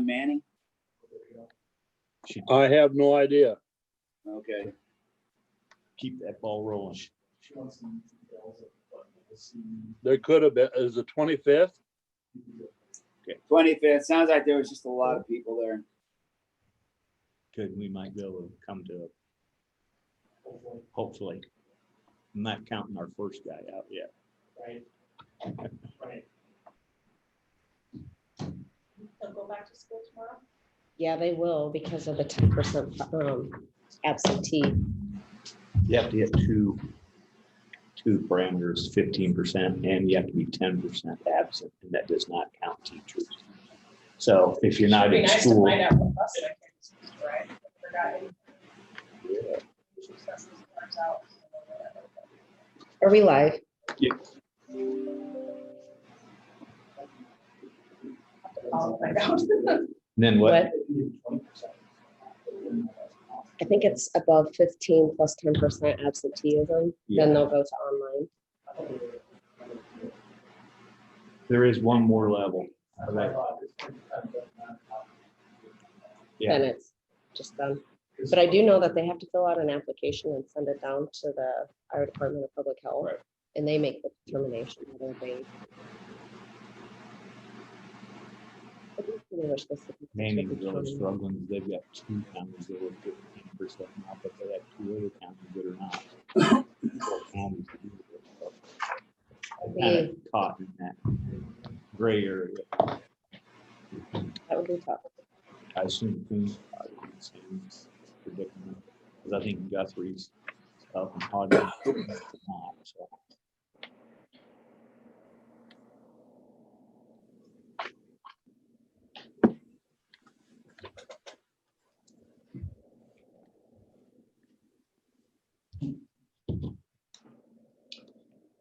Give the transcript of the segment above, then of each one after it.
Manning? I have no idea. Okay. Keep that ball rolling. There could have been, is the 25th? 25th. Sounds like there was just a lot of people there. Good, we might be able to come to it. Hopefully. I'm not counting our first guy out yet. Right. Right. They'll go back to school tomorrow. Yeah, they will because of the 10% absentee. You have to hit two parameters, 15%, and you have to be 10% absent, and that does not count teachers. So if you're not It'd be in nice school. to find out what bus that kid's right. I forgot. She says this works out. Are we live? Yeah. I'll find out. Then what? I think it's above 15 plus 10% absenteeism. Yeah. Then they'll go to online. There is one more level. Yeah. Then it's just done. But I do know that they have to fill out an application and send it down to the Iowa Department of Public Health, Right. and they make the determination whether they. I do wish this would be Manning's really common. struggling. They've got 2 counties that are 15% now, but they have 2 other counties that are not. 4 counties that do it, so I'm kind of caught in that gray area. That would be tough. I assume Queen's probably the same predicament, because I think Guthrie's up and Hodges not, so.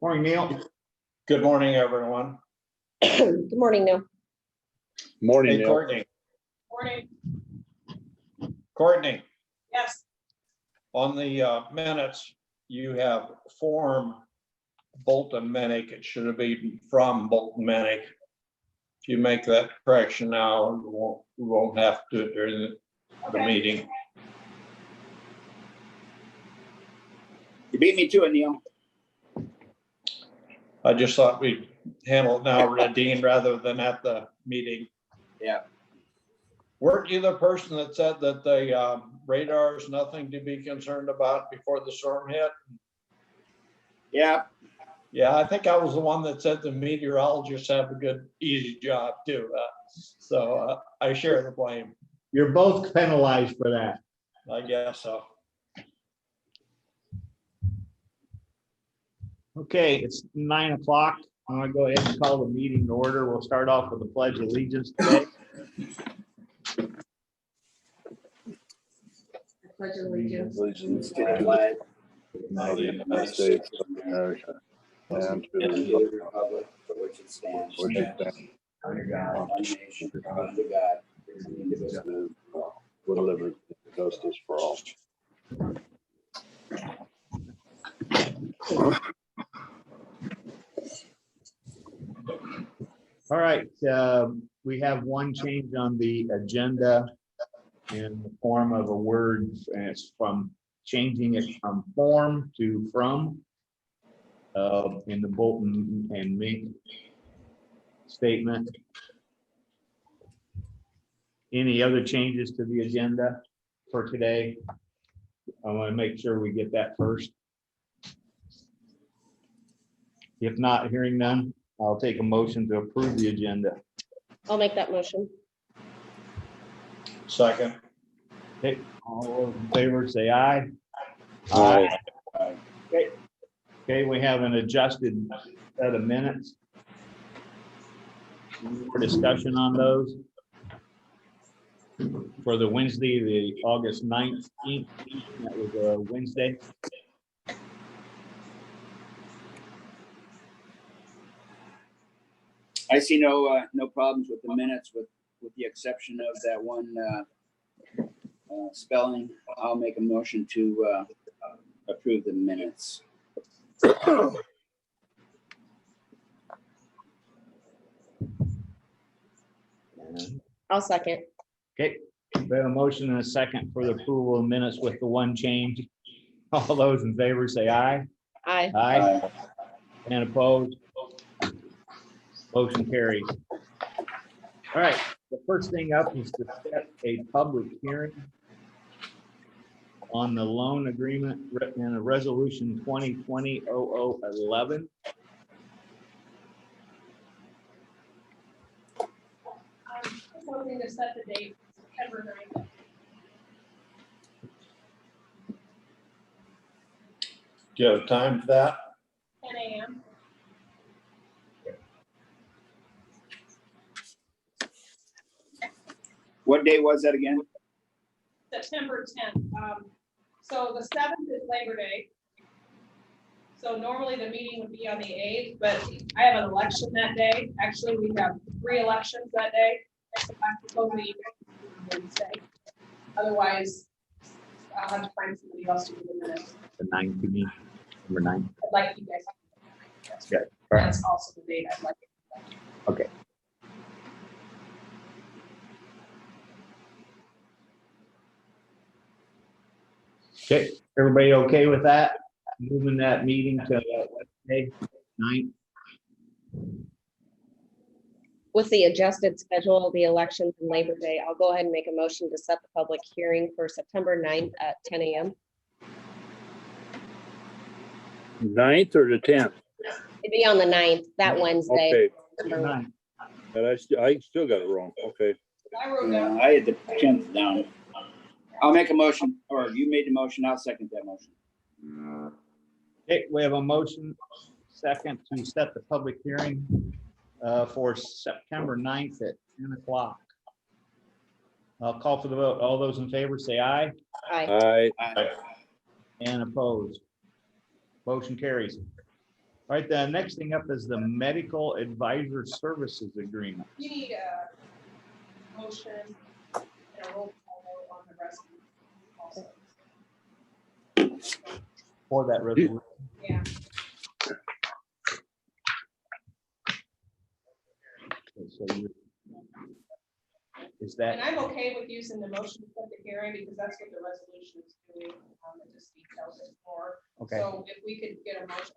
Morning, Neil. Good morning, everyone. Good morning, Neil. Morning, Hey, Neil. Courtney. Morning. Courtney, Yes. on the minutes, you have form Bolton Minnick. It should have been from Bolton Minnick. If you make that correction now, we won't have to do it during the meeting. You beat me to it, Neil. I just thought we'd handle it now, Dean, rather than at the meeting. Yeah. Weren't you the person that said that the radar is nothing to be concerned about before the storm hit? Yeah. Yeah, I think I was the one that said the meteorologists have a good, easy job too. So I share the blame, You're both penalized for that. I guess so. Okay, it's 9 o'clock. I'm gonna go ahead and call the meeting to order. We'll start off with the Pledge of Allegiance today. Pledge allegiance. Allegiance To to the flag the United States of America and to and the to the republic for which it stands, which it stands, under God, one nation, under God, indivisible. with liberty and justice for all. All right, we have one change on the agenda in the form of a word, and it's from changing it from form to from in the Bolton and Mink statement. Any other changes to the agenda for today? I want to make sure we get that first. If not, hearing none, I'll take a motion to approve the agenda. I'll make that motion. Second. Okay, all those in favor say aye. Aye. Okay, we have an adjusted set of minutes. For discussion on those. For the Wednesday, the August 19th, that was a Wednesday. I see no problems with the minutes with the exception of that one spelling. I'll make a motion to approve the minutes. I'll second. Okay, we have a motion and a second for the approval of minutes with the one change. All those in favor say aye. Aye. Aye. And opposed? Motion carries. All right, the first thing up is to set a public hearing on the loan agreement written in a resolution 2020-0011. Hoping to set the date, September 9th. Do you have time for that? 10 a.m. What date was that again? September 10th. So the 7th is Labor Day. So normally the meeting would be on the 8th, but I have an election that day. Actually, we have 3 elections that day. So I'm supposedly Wednesday. Otherwise, I'll have to find somebody else to do the minutes. The 9th, you mean, number 9. I'd like you guys. Okay, all right. That's also the date I'd like. Okay. Okay, everybody okay with that? Moving that meeting to Wednesday, 9th? With the adjusted schedule, the elections and Labor Day, I'll go ahead and make a motion to set the public hearing for September 9th at 10 a.m. 9th or the 10th? It'd be on the 9th, that Wednesday. Okay, September 9th. 9th. but I still got it wrong. Okay. I wrote down. I had the 10th down. I'll make a motion, or you made the motion, I'll second that motion. Okay, we have a motion second to set the public hearing for September 9th at 10 o'clock. I'll call for the vote. All those in favor say aye. Aye. I And opposed. Motion carries. All right, the next thing up is the medical advisor services agreement. You need a motion and a roll call vote on the rest also. For that resolution. Yeah. So is And that, I'm okay with using the motion to set the hearing because that's what the resolution is doing. It just details it more. okay, So if we could get a motion.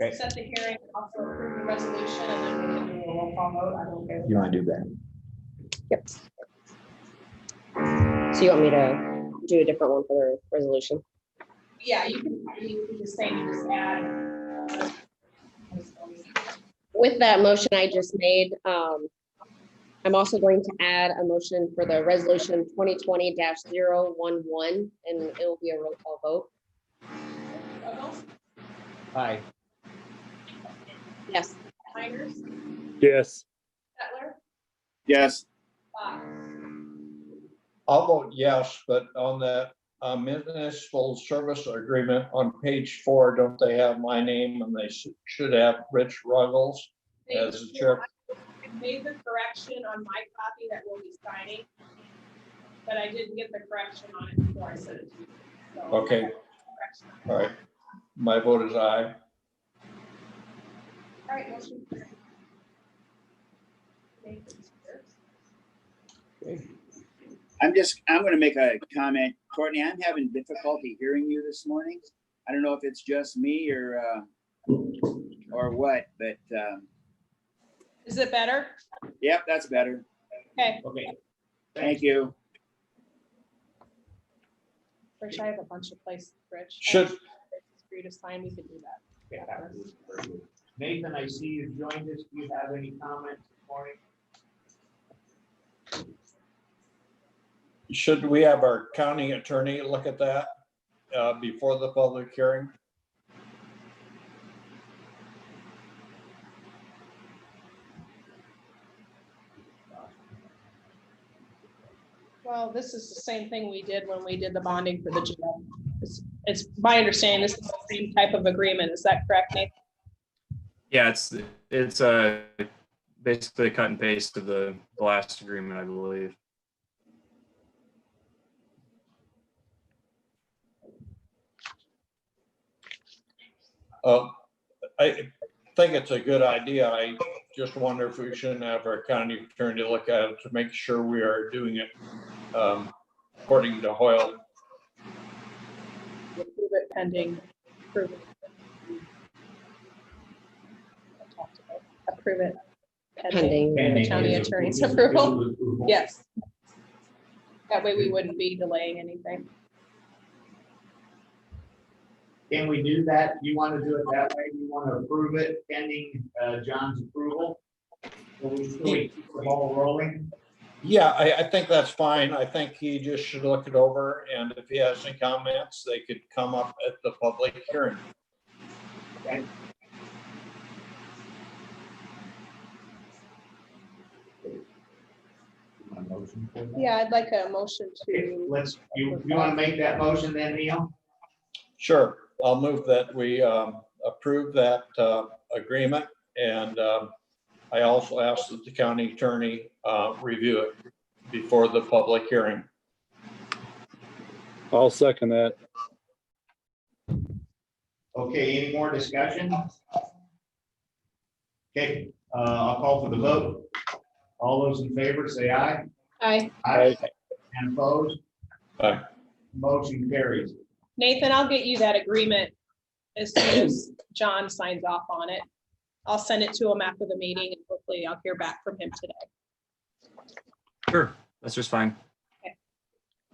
Okay. Set the hearing, also approve the resolution, and then we can do a roll call vote. I'm okay with you that. want to do that? Yep. So you want me to do a different one for the resolution? Yeah, you can just say, you just add. With that motion I just made, I'm also going to add a motion for the resolution 2020-011, and it will be a roll call vote. Aye. Yes. Miners, yes. Settler, Yes, Fox. I'll vote yes, but on the municipal service agreement on page 4, don't they have my name and they should have Rich Ruggles as the chair? I made the correction on my copy that we'll be signing, but I didn't get the correction on it before I sent it to you. So, Okay. correction. All right, my vote is aye. All right, motion. I'm gonna make a comment. Courtney, I'm having difficulty hearing you this morning. I don't know if it's just me or what, but, Is it better? yep, that's better. Okay. Okay. Thank you. Rich, I have a bunch of places, Rich. Should- For you to sign, we could do that. Nathan, I see you joined us. Do you have any comments this morning? Should we have our county attorney look at that before the public hearing? Well, this is the same thing we did when we did the bonding for the jail. It's my understanding, this is the same type of agreement. Is that correct, Nathan? Yeah, it's basically a cut and paste of the last agreement, I believe. I think it's a good idea. I just wonder if we shouldn't have our county attorney look at it to make sure we are doing it according to Hoyle. Approve it pending. Approve it. Approve it pending Pending the county his attorney's his approval. approval. Yes. That way we wouldn't be delaying anything. Can we do that? You want to do it that way? You want to approve it pending John's approval? So we keep the ball rolling? Yeah, I think that's fine. I think he just should look it over, and if he has any comments, they could come up at the public hearing. Okay. Yeah, I'd like a motion Okay, to, you want to make that motion then, Neil? Sure, I'll move that we approve that agreement, and I also ask that the county attorney review it before the public hearing. I'll second that. Okay, any more discussion? Okay, I'll call for the vote. All those in favor, say aye. aye. Aye. And opposed? Aye. Motion carries. Nathan, I'll get you that agreement as soon as John signs off on it. I'll send it to him after the meeting and hopefully I'll hear back from him today. Sure, that's just fine.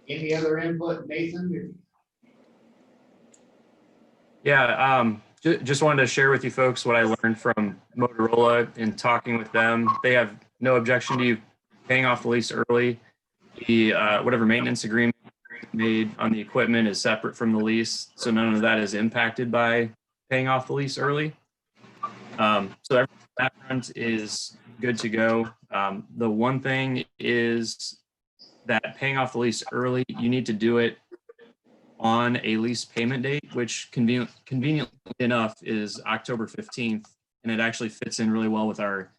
Any other input, Nathan? Yeah, just wanted to share with you folks what I learned from Motorola in talking with them. They have no objection to you paying off the lease early. The whatever maintenance agreement made on the equipment is separate from the lease, so none of that is impacted by paying off the lease early. So everything on that front is good to go. The one thing is that paying off the lease early, you need to do it on a lease payment date, which conveniently enough is October 15th, and it actually fits in really well with our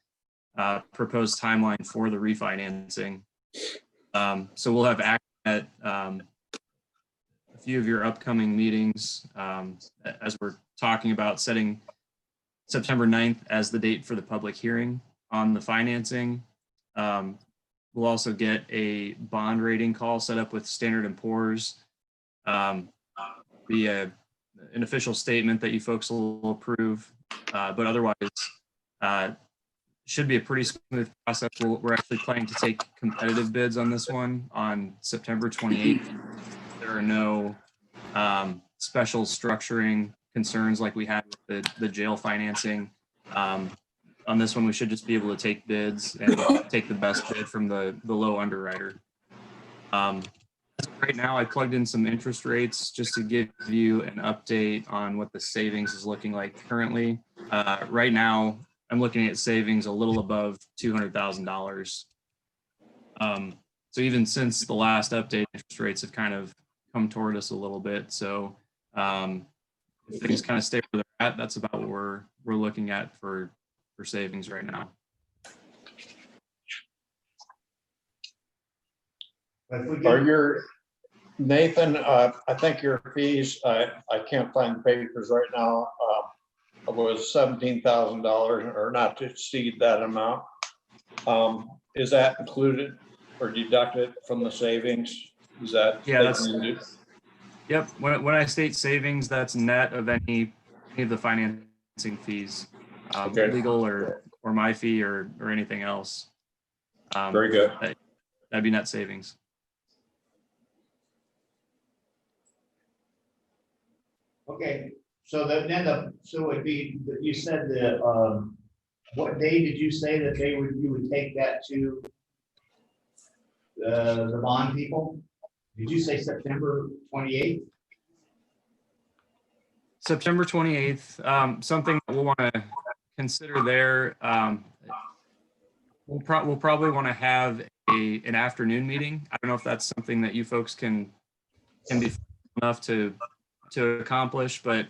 proposed timeline for the refinancing. So we'll have action at a few of your upcoming meetings as we're talking about setting September 9th as the date for the public hearing on the financing. We'll also get a bond rating call set up with Standard & Poor's. Be an official statement that you folks will approve, but otherwise should be a pretty smooth process. We're actually planning to take competitive bids on this one on September 28th. There are no special structuring concerns like we had with the jail financing. On this one, we should just be able to take bids and take the best bid from the low underwriter. Right now, I plugged in some interest rates just to give you an update on what the savings is looking like currently. Right now, I'm looking at savings a little above $200,000. So even since the last update, interest rates have kind of come toward us a little bit. So if things kind of stay where they're at, that's about what we're looking at for savings right now. Are your, Nathan, I think your fees, I can't find the papers right now, was $17,000 or not to exceed that amount. Is that included or deducted from the savings? Is that? Yeah, that's, yep. When I state savings, that's net of any of the financing fees, Okay. legal or my fee or anything else. Very good. That'd be net savings. Okay, so so it'd be, you said the, what day did you say that you would take that to the bond people? Did you say September 28th? September 28th, something that we'll want to consider there. We'll probably want to have an afternoon meeting. I don't know if that's something that you folks can be enough to accomplish, but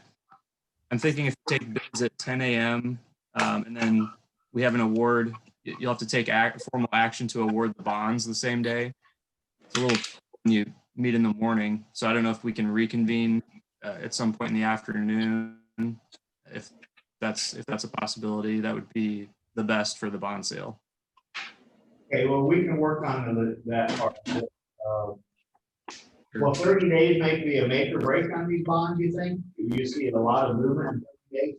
I'm thinking if you take bids at 10 a.m. And then we have an award, you'll have to take formal action to award the bonds the same day. It's a little when you meet in the morning, so I don't know if we can reconvene at some point in the afternoon. If that's a possibility, that would be the best for the bond sale. Okay, well, we can work on that part. Well, 30 days might be a make or break on these bonds, you think? You see a lot of movement in 30 days?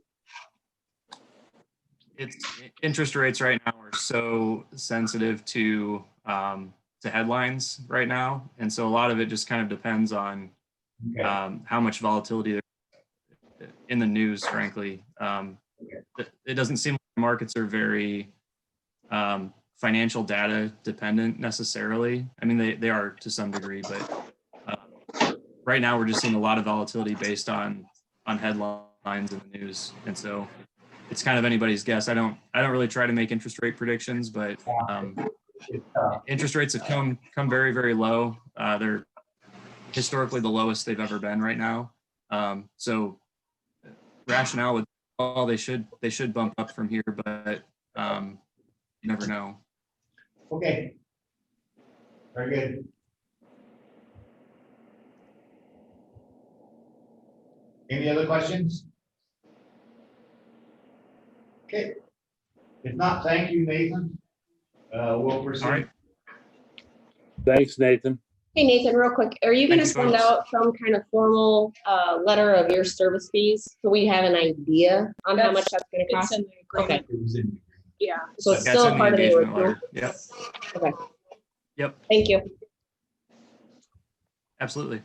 It's interest rates right now are so sensitive to headlines right now, and so a lot of it just kind of depends on Okay. how much volatility there in the news. Frankly, it doesn't seem like the markets are very financial data dependent necessarily. I mean, they are to some degree, but right now we're just seeing a lot of volatility based on headlines in the news, and so it's kind of anybody's guess. I don't really try to make interest rate predictions, but interest rates have come very, very low. They're historically the lowest they've ever been right now. So rationale would, well, they should bump up from here, but you never know. Okay. Very good. Any other questions? Okay. If not, thank you, Nathan. We'll proceed. All right. Thanks, Nathan. Hey, Nathan, real quick, are you gonna Thank you, send folks. out some kind of formal letter of your service fees? So we have an idea on how much that's gonna It's cost? in the agreement. It was in- Yeah. So it's Yeah, it's still in a the part of the engagement original? letter. Yep. Okay. Yep. Thank you. Absolutely.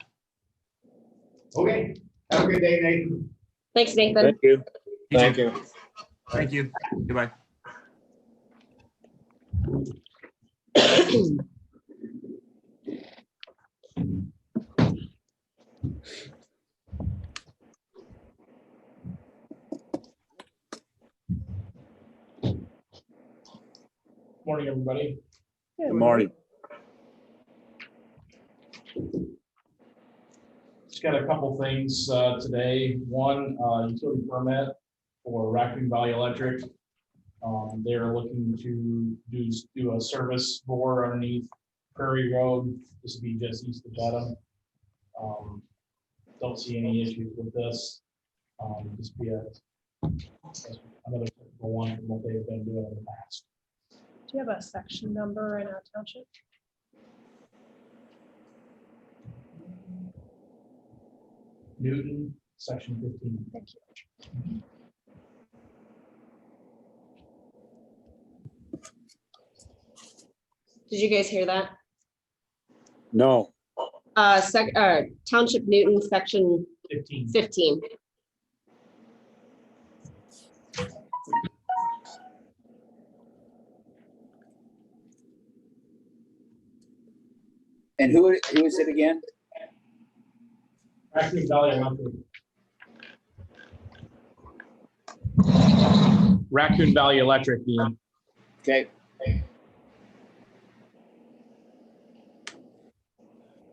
Okay. Have a good day, Nathan. Thanks, Nathan. Thank you. You Thank too. you. Thank you. Goodbye. Morning, everybody. Good morning. Just got a couple things today. One, utility permit for Raccoon Valley Electric. They're looking to do a service bore underneath Prairie Road. This will be just east of Dedham. Don't see any issues with this. Just be another typical one from what they've been doing in the past. Do you have a section number in our township? Newton, section 15. Thank you. Did you guys hear that? No, Township Newton, section 15. 15. And who is it again? Raccoon Valley Electric. Raccoon Valley Electric, Dean. Okay,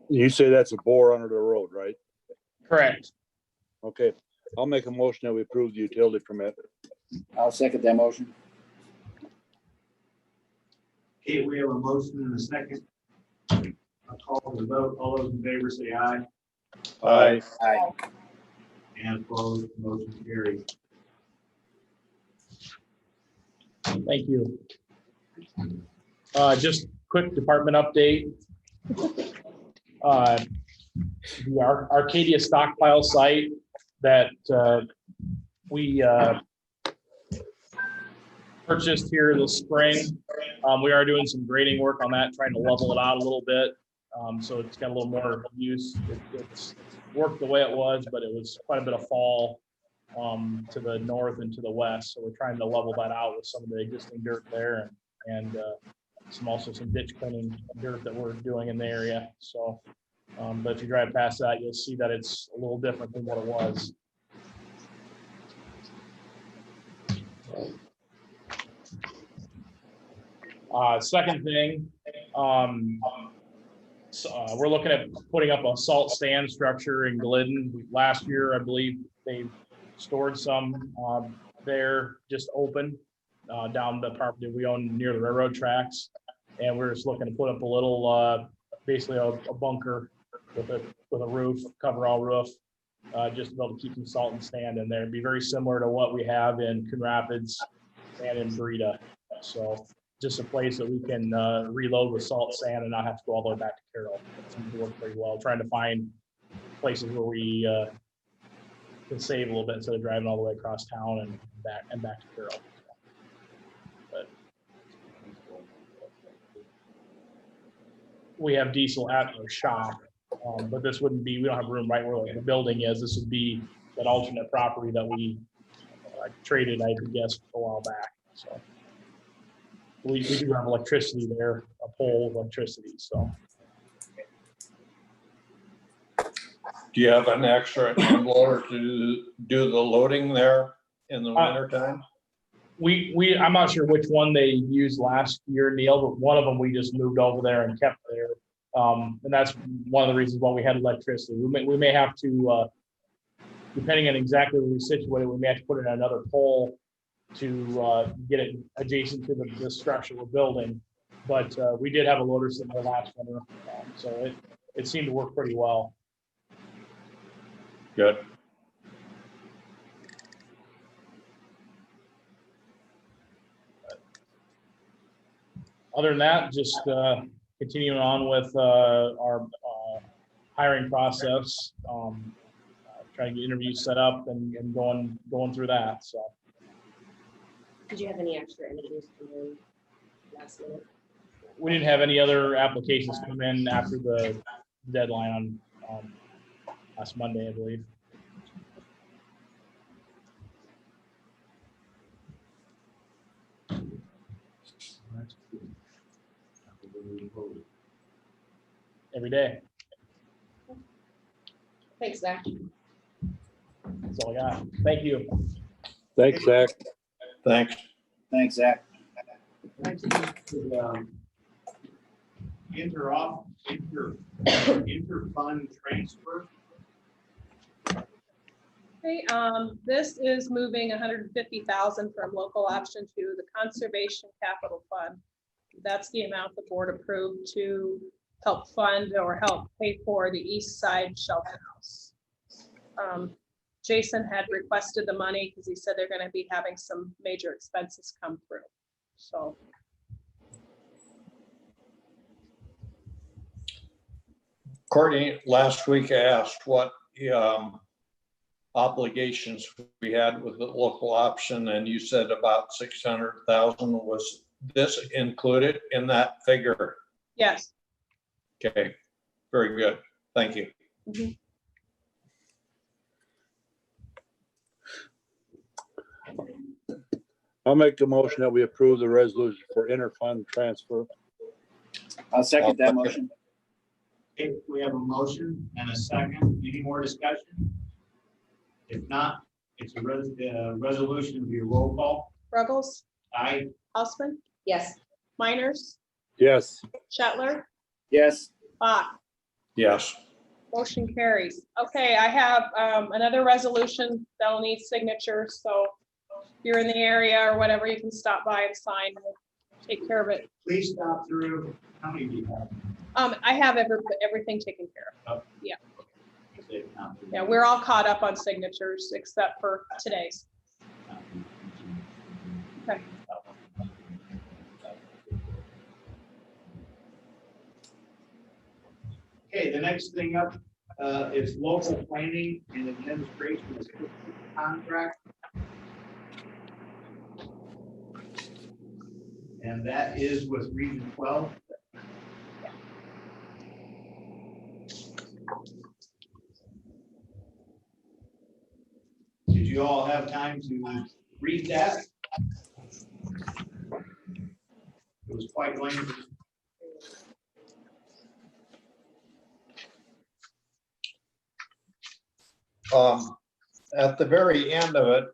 you say that's a bore under the road, right? Correct. Okay, I'll make a motion that we approve the utility permit. I'll second that motion. Okay, we have a motion and a second. I'll call the vote. All those in favor say aye. Aye. Aye. And opposed, motion carries. Thank you. Just quick department update. The Arcadia stockpile site that we purchased here this spring. We are doing some grading work on that, trying to level it out a little bit. So it's got a little more use. It's worked the way it was, but it was quite a bit of fall to the north and to the west. So we're trying to level that out with some of the existing dirt there and some ditch cleaning dirt that we're doing in the area. So, but if you drive past that, you'll see that it's a little different than what it was. Second thing, we're looking at putting up a salt stand structure in Glidden. Last year, I believe they stored some there just open down the property we own near the railroad tracks. And we're just looking to put up a little, basically a bunker with a roof, coverall roof, just to be able to keep some salt and stand in there. It'd be very similar to what we have in Coon Rapids and in Breda. So just a place that we can reload with salt sand and not have to go all the way back to Carroll. It seems to work pretty well. Trying to find places where we can save a little bit instead of driving all the way across town and back to Carroll. But we have diesel at our shop, but this wouldn't be, we don't have room right where the building is. This would be that alternate property that we traded, I guess, a while back. So we do have electricity there, a pole of electricity, so. Do you have an extra loader to do the loading there in the winter time? I'm not sure which one they used last year, Neil, but one of them we just moved over there and kept there. And that's one of the reasons why we had electricity. We may have to, depending on exactly where we situate it, we may have to put in another pole to get it adjacent to the structure we're building. But we did have a loader sitting there last winter, so it seemed to work pretty well. Good. Other than that, just continuing on with our hiring process, trying to get interviews set up and going through that. So, Did you have any extra interviews come in last minute? we didn't have any other applications come in after the deadline on last Monday, I believe. Every day. Thanks, Zach. That's all I got. Thank you. Thanks, Zach. Thanks. Thanks, Zach. Inter-fund transfer. Okay, this is moving 150,000 from local option to the conservation capital fund. That's the amount the board approved to help fund or help pay for the east side shelter house. Jason had requested the money because he said they're going to be having some major expenses come through. So. Courtney, last week I asked what obligations we had with the local option, and you said about 600,000. Was this included in that figure? Yes. Okay, very good. Thank you. Mhm. I'll make the motion that we approve the resolution for inter-fund transfer. I'll second that motion. Okay, we have a motion and a second. Any more discussion? If not, it's a resolution of your roll call. Ruggles, Aye. Houseman, Yes. Miners, Yes. Shetler, Yes, Bach. Yes. Motion carries. Okay, I have another resolution that'll need signatures, so if you're in the area or whatever, you can stop by and sign. We'll take care of it. Please stop through. How many do you have? I have everything taken care of. Yeah, Yeah, we're all caught up on signatures except for today's. Okay. Okay, the next thing up is local planning and administration contract. And that is with Region 12. Did you all have time to read that? It was quite lengthy. At the very end of it,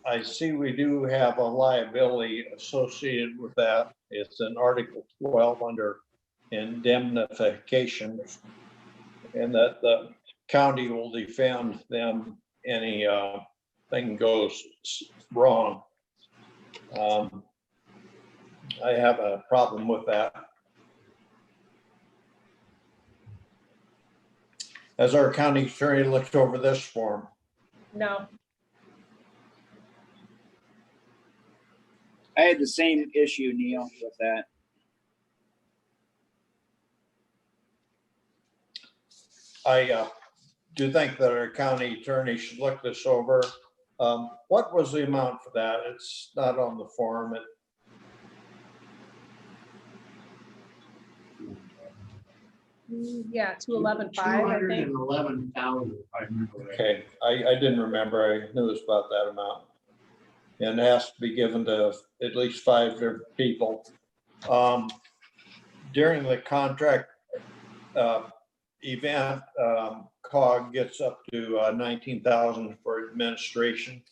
I see we do have a liability associated with that. It's in Article 12 under indemnification, and that the county will defend them any thing goes wrong. I have a problem with that. Has our county attorney looked over this form? No, I had the same issue, Neil, with that. I do think that our county attorney should look this over. What was the amount for that? It's not on the form. Yeah, 211.5, I think. 211,000, if I remember right. Okay, I didn't remember. I knew it was about that amount. And it has to be given to at least 5 different people. During the contract event, COG gets up to 19,000 for administration.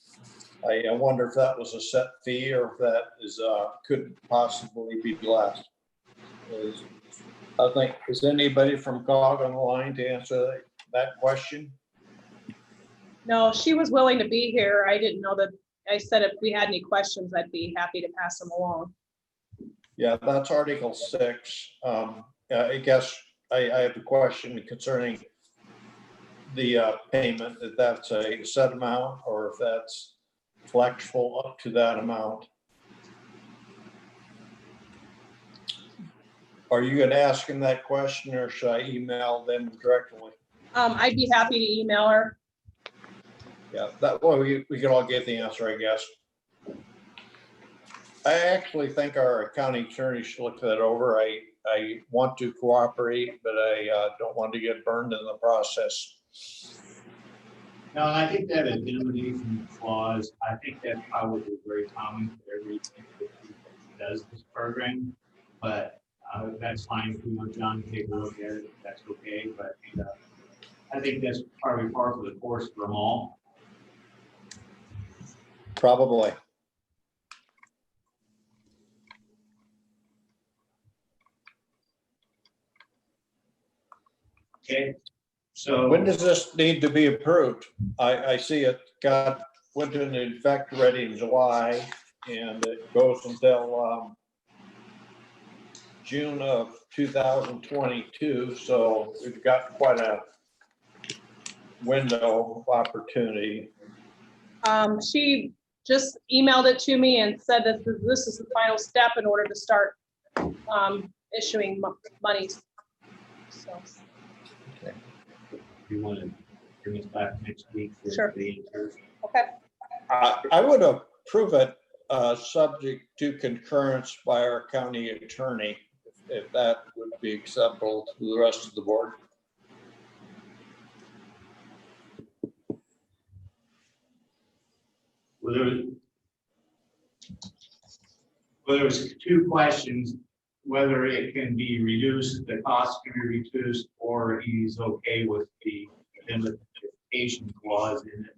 I wonder if that was a set fee or if that is could possibly be less. I think, is anybody from COG on the line to answer that question? No, she was willing to be here. I didn't know that. I said if we had any questions, I'd be happy to pass them along. Yeah, that's Article 6. I guess I have a question concerning the payment, if that's a set amount or if that's flexible up to that amount. Are you going to ask him that question or should I email them directly? I'd be happy to email her. Yeah, that way we can all get the answer, I guess. I actually think our county attorney should look that over. I want to cooperate, but I don't want to get burned in the process. No, I think that indemnification clause, I think that's probably very common for everything that does this program. But that's fine if we want John to take a look at it, that's okay. But I think that's probably part of the course for them all. Probably. Okay, so When does this need to be approved? I see it went into effect already in July and it goes until June of 2022. So we've got quite a window of opportunity. She just emailed it to me and said that this is the final step in order to start issuing monies. So. you want to bring us back next week for Sure. the answers. Okay. I would approve it subject to concurrence by our county attorney, if that would be acceptable to the rest of the board. Well, there was 2 questions, whether it can be reduced, the cost can be reduced, or he's okay with the indemnification clause in it.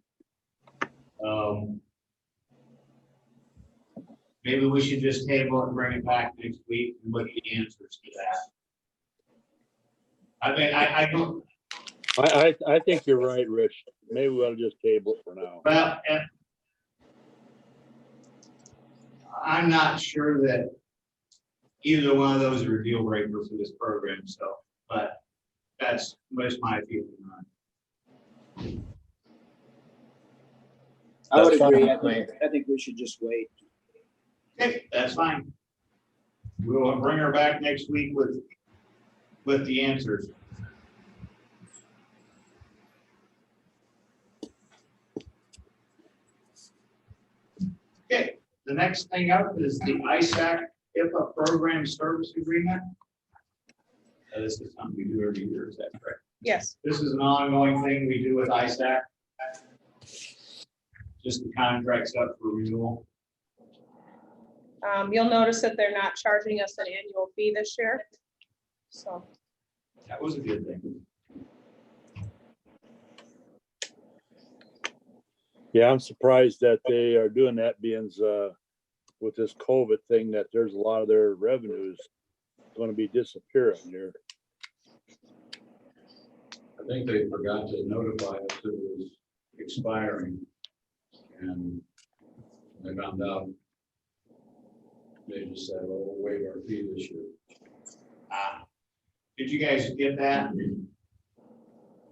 Maybe we should just table it and bring it back next week and look at the answers to that. I mean, I don't. I think you're right, Rich. Maybe we'll just table it for now. Well, I'm not sure that either one of those are a deal breaker for this program, so, but that's my feeling on it. I would That's fine agree. with I think we should just wait. Okay, that's fine. We'll bring her back next week with the answers. Okay, the next thing up is the ISAC HIPAA program service agreement. This is something we do every year, is that correct? Yes. This is an ongoing thing we do with ISAC. Just the contract's up for renewal. You'll notice that they're not charging us an annual fee this year. So. That was a good thing. Yeah, I'm surprised that they are doing that, being with this COVID thing, that there's a lot of their revenues going to be disappearing here. I think they forgot to notify us that it was expiring. And they found out. They just said, oh, we'll waive our fee this year. Did you guys get that?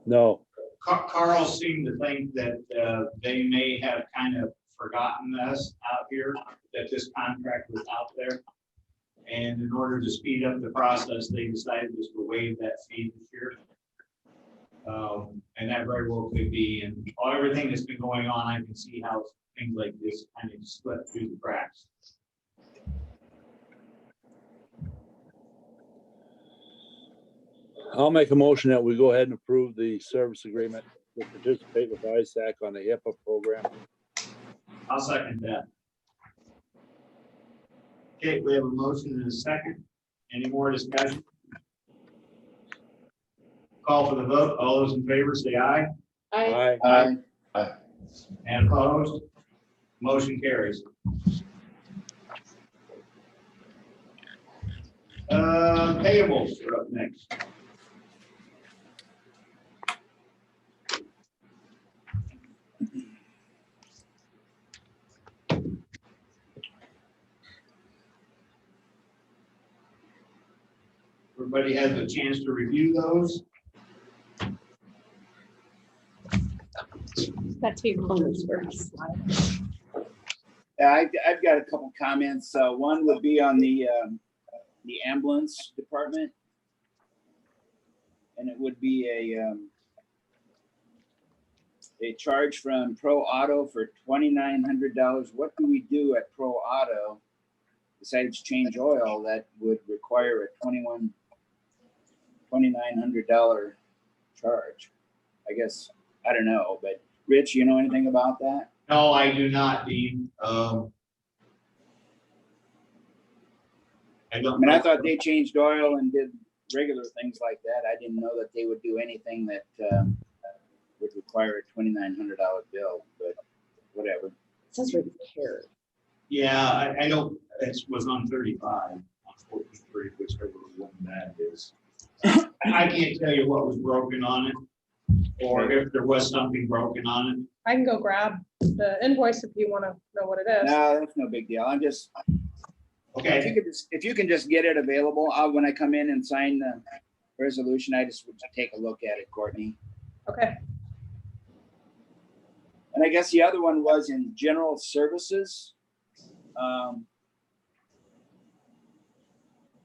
No, Carl seemed to think that they may have kind of forgotten this out here, that this contract was out there. And in order to speed up the process, they decided just to waive that fee this year. And that very well could be, and everything that's been going on, I can see how things like this kind of slip through the cracks. I'll make a motion that we go ahead and approve the service agreement to participate with ISAC on the HIPAA program. I'll second that. Okay, we have a motion and a second. Any more discussion? Call for the vote. All those in favor say aye. Aye. And opposed? Motion carries. Payables are up next. Everybody has a chance to review those. That table is first. I've got a couple comments. One would be on the ambulance department. And it would be a charge from Pro Auto for $2,900. What do we do at Pro Auto besides change oil that would require a $2,900 charge? I guess, I don't know, but Rich, you know anything about that? No, I do not, Dean. I don't. I thought they changed oil and did regular things like that. I didn't know that they would do anything that would require a $2,900 bill, but whatever. It says repair. Yeah, I don't, it was on 35, on 43, whichever one that is. I can't tell you what was broken on it, or if there was something broken on it. I can go grab the invoice if you want to know what it is. No, that's no big deal. I'm just, Okay. if you can just get it available, when I come in and sign the resolution, I just would take a look at it, Courtney. Okay. And I guess the other one was in general services.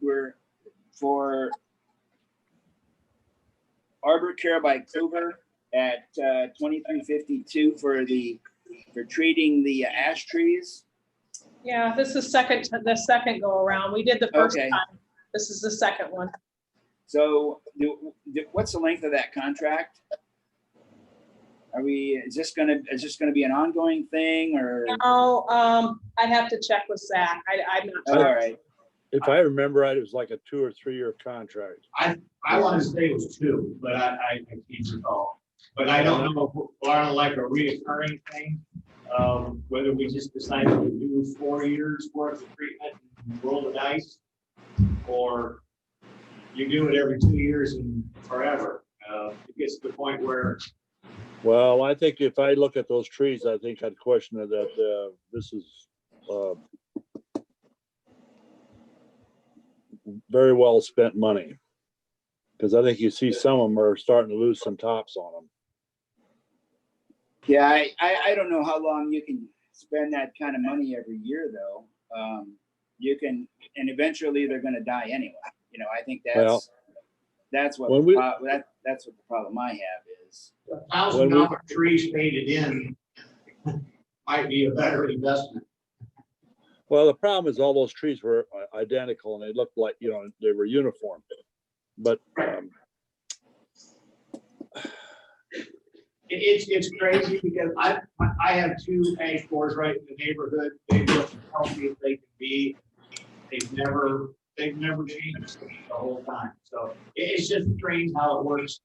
We're for Arbor Care by Kluber at 2352 for treating the ash trees. Yeah, this is the second go around. We did the first Okay. time. This is the second one. So what's the length of that contract? Is this gonna be an ongoing thing or? No, I'd have to check with Zach. I'm not All sure. right. If I remember right, it was like a 2 or 3 year contract. I want to say it was 2, but I can't recall. But I don't know if we're on like a reoccurring thing, whether we just decided to do 4 years worth of treatment and roll the dice, or you do it every 2 years and forever. It gets to the point where. Well, I think if I look at those trees, I think I'd question that this is very well spent money. Because I think you see some of them are starting to lose some tops on them. Yeah, I don't know how long you can spend that kind of money every year though. You can, and eventually they're gonna die anyway. You know, I think that's what that's what the problem I have is. $1,000 trees faded in might be a better investment. Well, the problem is all those trees were identical and they looked like, they were uniform. But it's crazy because I have 2 ash boards right in the neighborhood. They look as healthy as they can be. They've never changed the whole time. So it's just strange how it works.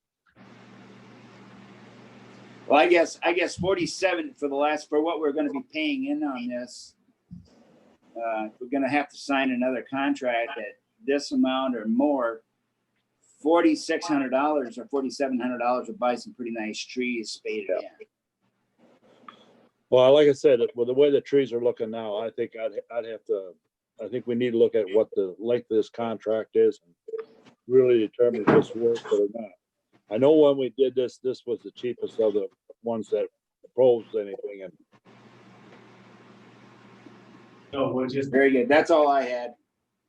Well, I guess 47 for what we're gonna be paying in on this. We're gonna have to sign another contract at this amount or more. $4,600 or $4,700 would buy some pretty nice trees spaded in. well, like I said, with the way the trees are looking now, I think I think we need to look at what the length of this contract is and really determine if this works or not. I know when we did this was the cheapest of the ones that proposed anything, and So we'll just, Very good. That's all I had.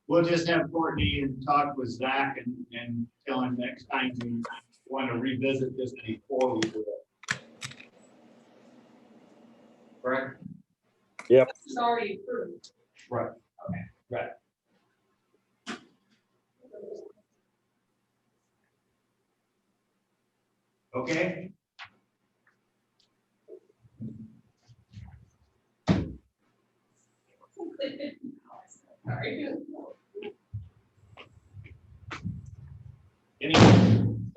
we'll just have Courtney and talk with Zach and tell him next time we want to revisit this before we do it. Correct? Yep. It's already approved. Right. Okay. Right. Okay. Sorry. Any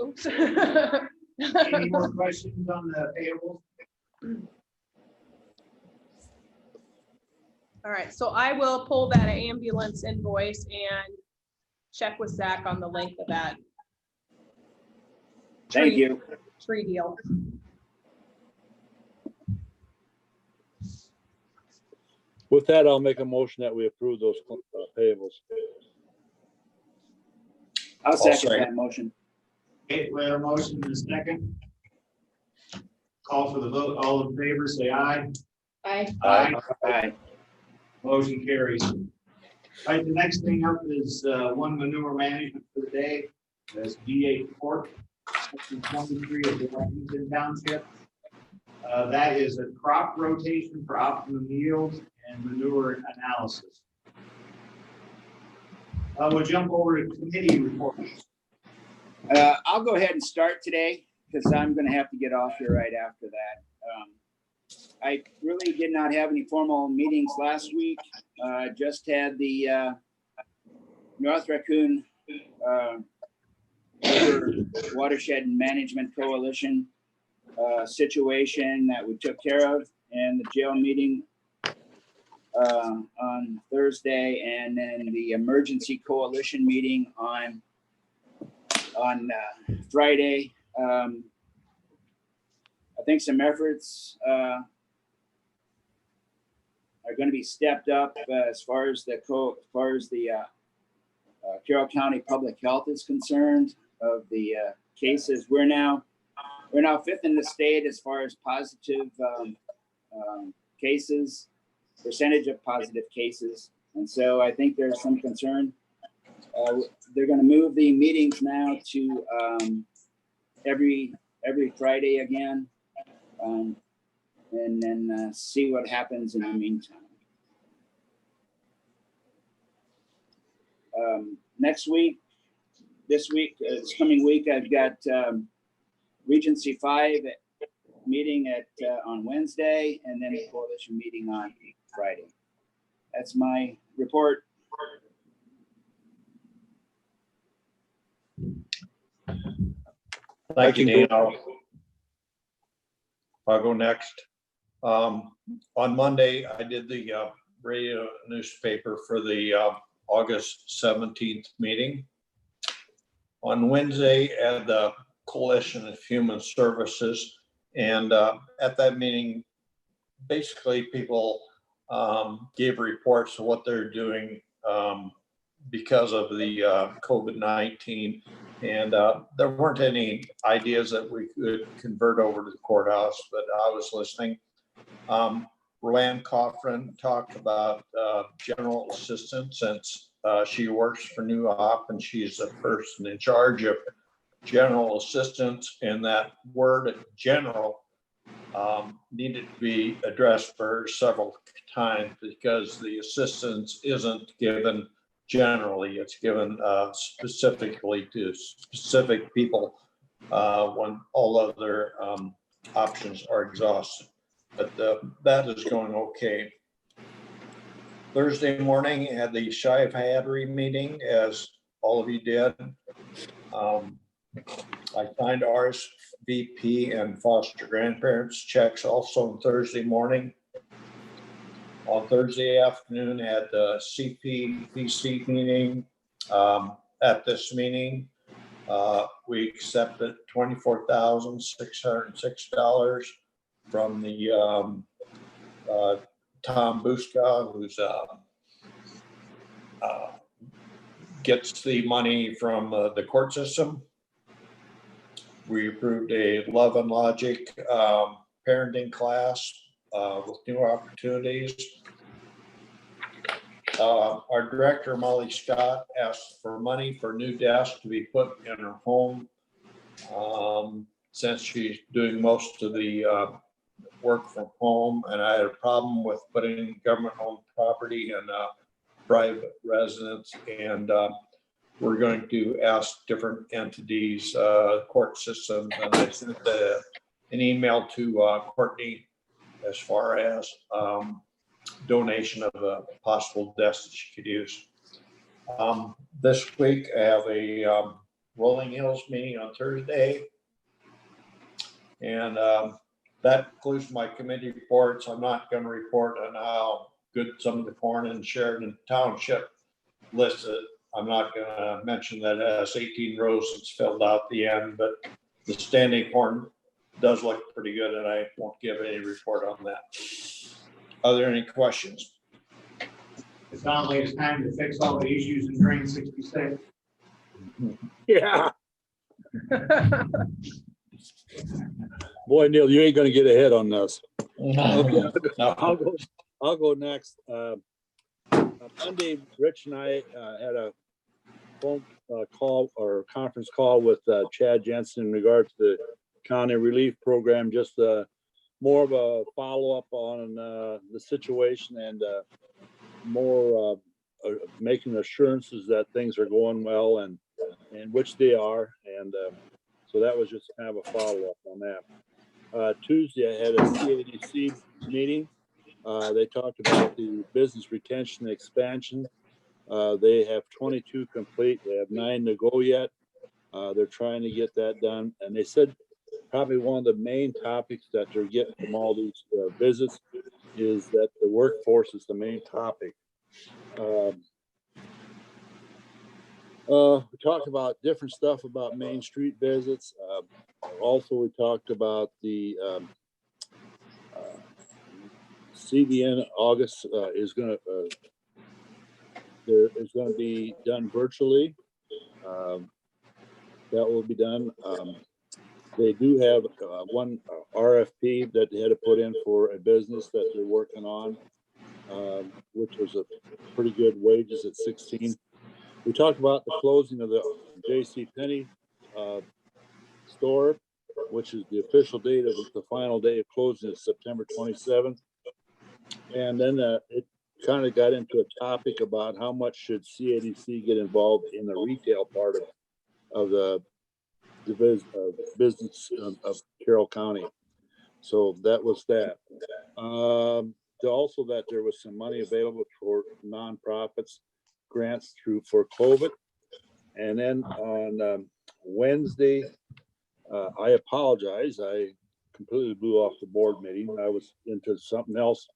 Oops. Any more questions on the payables? All right, so I will pull that ambulance invoice and check with Zach on the length of that Thank you. tree deal. With that, I'll make a motion that we approve those payables. I'll second second. that motion. Okay, we have a motion in a second. Call for the vote. All in favor, say aye. Aye. Aye. Aye. Motion carries. All right, the next thing up is one manure management for the day. That's D8 section 23 of the Washington Township. That is a crop rotation for optimum yields and manure analysis. We'll jump over to committee reports. I'll go ahead and start today because I'm going to have to get off here right after that. I really did not have any formal meetings last week. Just had the North Raccoon Watershed Management Coalition situation that we took care of, and the jail meeting on Thursday, and then the emergency coalition meeting on Friday. I think some efforts are going to be stepped up as far as the Carroll County Public Health is concerned. Of the cases, we're now fifth in the state as far as positive cases, percentage of positive cases, and so I think there's some concern. They're going to move the meetings now to every Friday again, and then see what happens in the meantime. This coming week, I've got Regency 5 meeting on Wednesday, and then the coalition meeting on Friday. That's my report. Thank you, Dean. I'll go next. On Monday, I did the radio newspaper for the August 17th meeting. On Wednesday, at the Coalition of Human Services, and at that meeting, basically people gave reports of what they're doing because of the COVID-19, and there weren't any ideas that we could convert over to the courthouse, but I was listening. Roland Coffrin talked about general assistance, since she works for New Op and she's the person in charge of general assistance, and that word general needed to be addressed for several times because the assistance isn't given generally, it's given specifically to specific people when all other options are exhausted. But that is going okay. Thursday morning, I had the Shive Hattery meeting, as all of you did. I signed RSVP and foster grandparents checks also on Thursday morning. On Thursday afternoon, I had the CPPC meeting. At this meeting, we accepted $24,606 from the Tom Buska, who's gets the money from the court system. We approved a Love and Logic parenting class with new opportunities. Our director, Molly Scott, asked for money for a new desk to be put in her home. Since she's doing most of the work from home, and I had a problem with putting government-owned property in private residence, and we're going to ask different entities, court systems, and I sent an email to Courtney as far as donation of a possible desk that she could use. This week I have a Rolling Hills meeting on Thursday, and that includes my committee reports. I'm not going to report on how good some of the corn in Sheridan Township listed. I'm not going to mention that it has 18 rows that's filled out the end, but the standing corn does look pretty good, and I won't give any report on that. Are there any questions? It sounds like it's time to fix all the issues in Drain 66. Yeah. Boy, Neil, you ain't gonna get ahead on this. No. I'll go next. Monday, Rich and I had a phone call or conference call with Chad Jensen in regard to the county relief program, just more of a follow-up on the situation and more making assurances that things are going well and which they are. And so that was just kind of a follow-up on that. Tuesday, I had a CADC meeting. They talked about the business retention expansion. They have 22 complete. They have 9 to go yet. They're trying to get that done. And they said probably one of the main topics that they're getting from all these visits is that the workforce is the main topic. We talked about different stuff about Main Street visits. Also, we talked about the CDN August is going to be done virtually. That will be done. They do have one RFP that they had to put in for a business that they're working on, which was a pretty good wages at 16. We talked about the closing of the JCPenney store, which is the official date of the final day of closing is September 27th. And then it kind of got into a topic about how much should CADC get involved in the retail part of the business of Carroll County. So that was that. Also that there was some money available for nonprofits grants for COVID. And then on Wednesday, I apologize. I completely blew off the board meeting. I was into something else.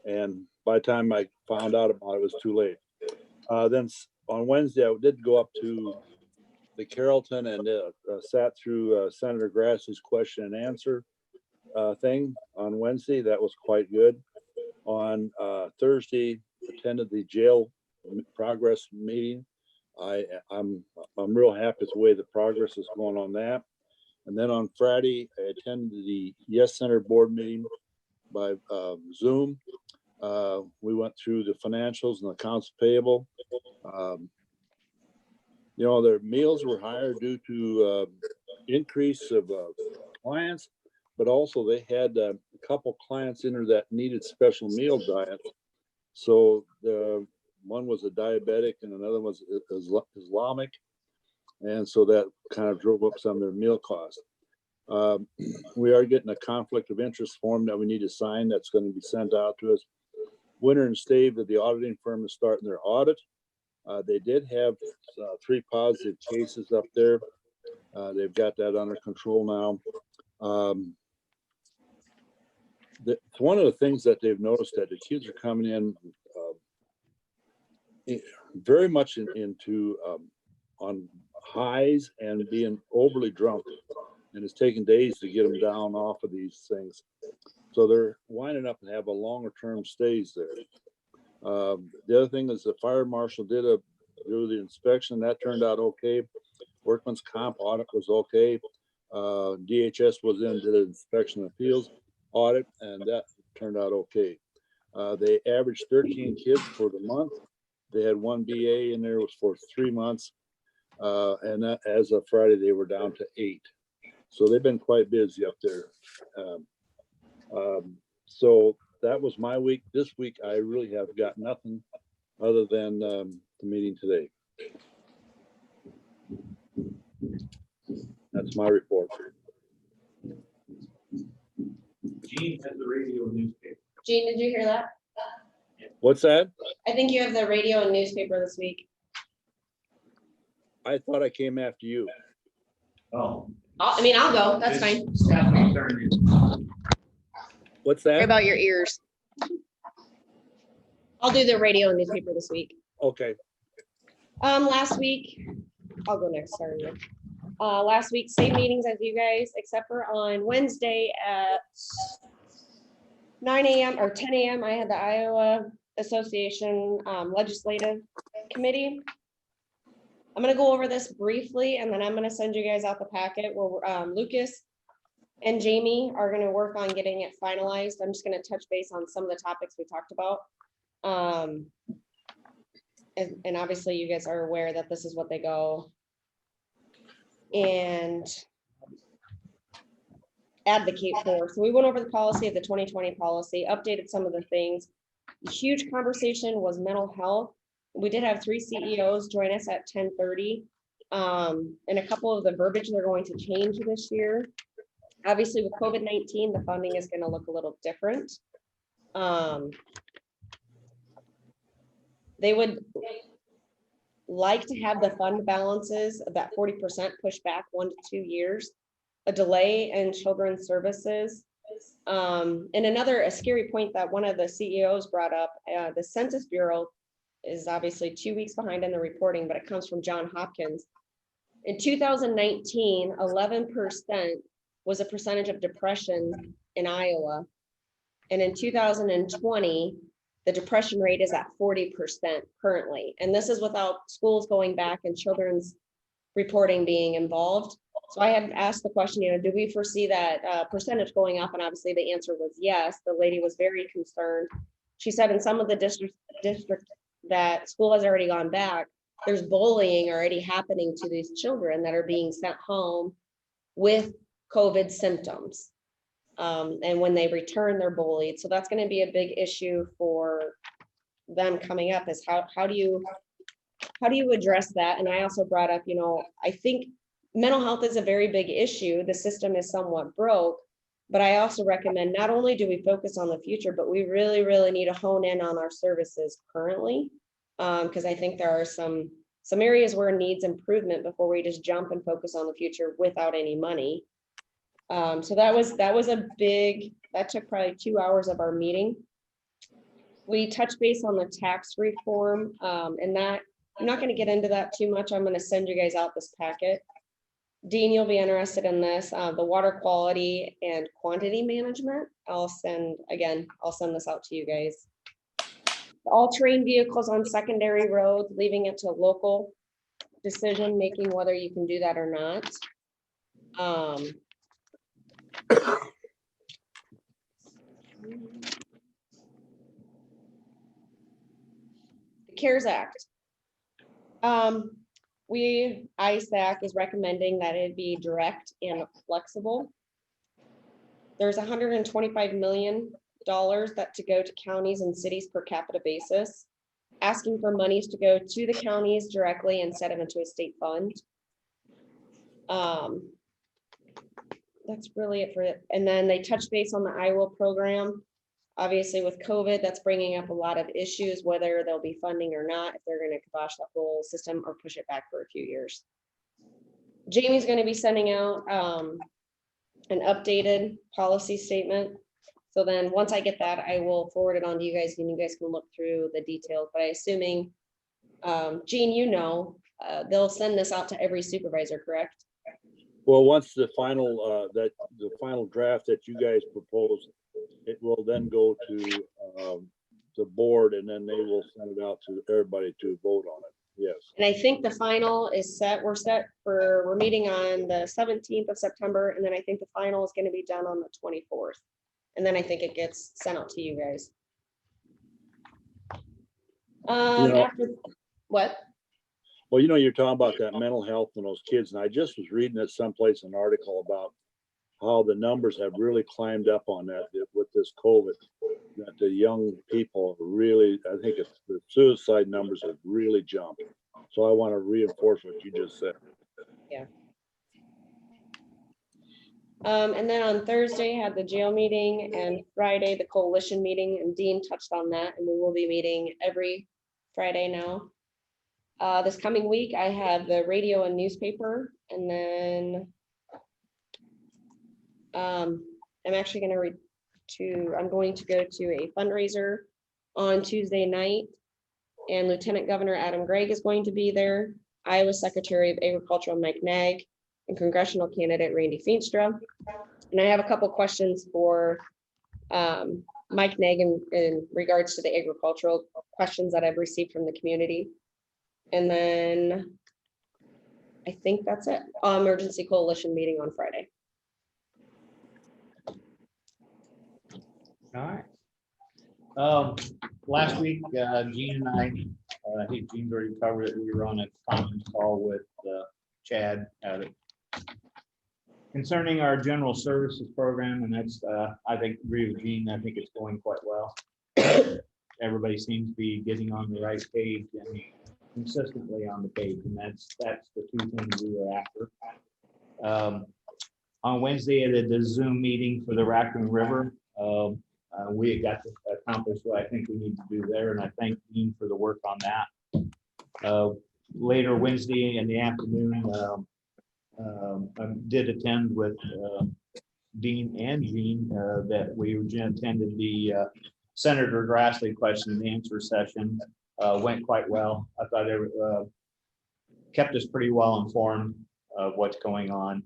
And by the time I found out about it, it was too late. Then on Wednesday, I did go up to the Carrollton and sat through Senator Grassley's question and answer thing on Wednesday. That was quite good. On Thursday, attended the jail progress meeting. I'm real happy with the way the progress is going on that. And then on Friday, I attended the Yes Center board meeting by Zoom. We went through the financials and accounts payable. You know, their meals were higher due to increase of clients, but also they had a couple clients in there that needed special meal diets. So the one was a diabetic and another was Islamic. And so that kind of drove up some of their meal costs. We are getting a conflict of interest form that we need to sign that's going to be sent out to us. Winter and Stave of the auditing firm is starting their audit. They did have 3 positive cases up there. They've got that under control now. One of the things that they've noticed that the kids are coming in very much into on highs and being overly drunk, and it's taking days to get them down off of these things. So they're winding up and have a longer term stays there. The other thing is the fire marshal did do the inspection. That turned out okay. Workman's comp audit was okay. DHS was in, did an inspection appeals audit, and that turned out okay. They averaged 13 kids for the month. They had one BA in there, was for 3 months. And that, as of Friday, they were down to 8. So they've been quite busy up there. So that was my week. This week, I really have got nothing other than the meeting today. That's my report. Gene has the radio and newspaper. Gene, did you hear that? What's that? I think you have the radio and newspaper this week. I thought I came after you. Oh. I mean, I'll go. That's fine. Stephanie's turn. What's Sorry that? about your ears. I'll do the radio and newspaper this week. Okay. Last week, I'll go next, sorry. Last week, same meetings as you guys, except for on Wednesday at 9 a.m. or 10 a.m. I had the Iowa Association Legislative Committee. I'm gonna go over this briefly, and then I'm gonna send you guys out the packet where Lucas and Jamie are gonna work on getting it finalized. I'm just gonna touch base on some of the topics we talked about. And obviously you guys are aware that this is what they go and advocate for. So we went over the policy of the 2020 policy, updated some of the things. The huge conversation was mental health. We did have 3 CEOs join us at 10:30. And a couple of the verbiage they're going to change this year. Obviously with COVID-19, the funding is going to look a little different. They would like to have the fund balances of that 40% pushed back 1 to 2 years, a delay in children's services. And a scary point that one of the CEOs brought up, the Census Bureau is obviously 2 weeks behind in the reporting, but it comes from Johns Hopkins. In 2019, 11% was a percentage of depression in Iowa. And in 2020, the depression rate is at 40% currently. And this is without schools going back and children's reporting being involved. So I had asked the question, do we foresee that percentage going up? And obviously the answer was yes. The lady was very concerned. She said in some of the districts that school has already gone back, there's bullying already happening to these children that are being sent home with COVID symptoms. And when they return, they're bullied. So that's going to be a big issue for them coming up, is how do you address that? And I also brought up, I think mental health is a very big issue. The system is somewhat broke, but I also recommend not only do we focus on the future, but we really, really need to hone in on our services currently. Because I think there are some areas where it needs improvement before we just jump and focus on the future without any money. So that was that took probably 2 hours of our meeting. We touched base on the tax reform, and that I'm not going to get into that too much. I'm going to send you guys out this packet. Dean, you'll be interested in this, the water quality and quantity management. I'll send this out to you guys. All terrain vehicles on secondary roads, leaving it to local decision making whether you can do that or not. The CARES Act. ISAC is recommending that it be direct and flexible. There's $125 million that to go to counties and cities per capita basis, asking for monies to go to the counties directly instead of into a state fund. That's really it for it. And then they touch base on the Iowa program. Obviously with COVID, that's bringing up a lot of issues, whether there'll be funding or not, if they're going to kibosh the whole system or push it back for a few years. Jamie's going to be sending out an updated policy statement. So then once I get that, I will forward it on to you guys and you guys can look through the details. But I assuming, Gene, they'll send this out to every supervisor, correct? Well, once the final draft that you guys proposed, it will then go to the board, and then they will send it out to everybody to vote on it. Yes. And I think the final is set. We're meeting on the 17th of September, and then I think the final is going to be done on the 24th. And then I think it gets sent out to you guys. know- After, what? Well, you know, you're talking about that mental health in those kids, and I just was reading it someplace, an article about how the numbers have really climbed up on that with this COVID, that the young people really, I think it's the suicide numbers have really jumped. So I want to reinforce what you just said. Yeah. And then on Thursday had the jail meeting, and Friday the coalition meeting, and Dean touched on that, and we will be meeting every Friday now. This coming week I have the radio and newspaper, and then I'm actually going I'm going to go to a fundraiser on Tuesday night, and Lieutenant Governor Adam Gregg is going to be there. Iowa Secretary of Agriculture Mike Nag, and congressional candidate Randy Feenstra. And I have a couple questions for Mike Nag in regards to the agricultural questions that I've received from the community. And then I think that's it. Emergency coalition meeting on Friday. All right. Last week, Gene and I think Gene's already covered it. We were on a conference call with Chad at it concerning our general services program, and that's, I think, agree with Gene. I think it's going quite well. Everybody seems to be getting on the right page and consistently on the page, and that's the two things we were after. On Wednesday, I did the Zoom meeting for the Raccoon River. We got to accomplish what I think we need to do there, and I thank Dean for the work on that. Later Wednesday in the afternoon, I did attend with Dean and Gene that we attended the Senator Grassley question and answer session. Went quite well. I thought it kept us pretty well informed of what's going on.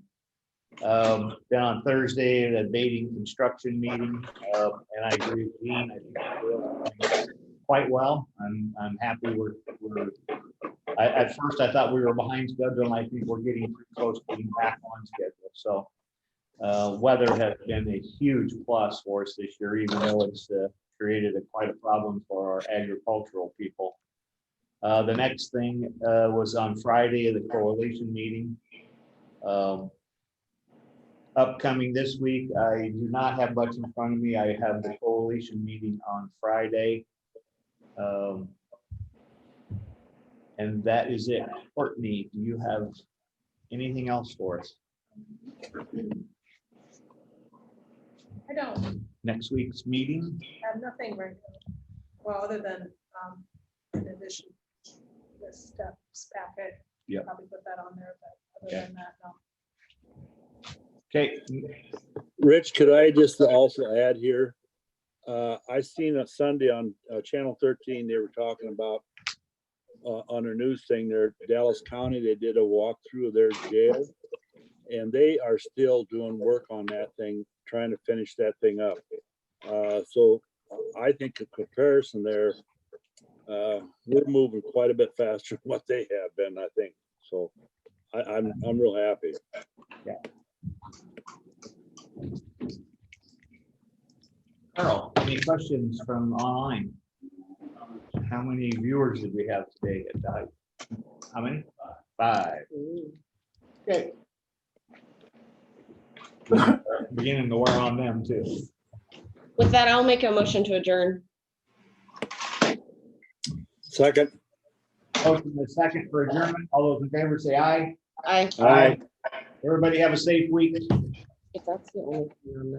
Then on Thursday, the Baiting construction meeting, and I agree with Dean. I think we're doing quite well. I'm happy at first I thought we were behind schedule, and I think we're getting pretty close to being back on schedule. So weather has been a huge plus for us this year, even though it's created quite a problem for our agricultural people. The next thing was on Friday, the coalition meeting. Upcoming this week, I do not have much in front of me. I have the coalition meeting on Friday. And that is it. Courtney, do you have anything else for us? I don't Next week's meeting? have nothing right now. Well, other than, in addition, the steps packet. Yep. Probably put that on there, but other Okay. than that, no. Okay, Rich, could I just also add here? I seen a Sunday on Channel 13, they were talking about on their news thing there, Dallas County, they did a walkthrough of their jail. And they are still doing work on that thing, trying to finish that thing up. So I think in comparison there, we're moving quite a bit faster than what they have been, I think. So I'm real happy. Yeah. Carroll, any questions from online? How many viewers did we have today at Dive? How many? 5. Okay. Beginning to wear on them too. With that, I'll make a motion to adjourn. Second. Motion the second for adjournment. All those in favor say aye. Aye. Aye. Everybody have a safe week. If that's the only thing on that.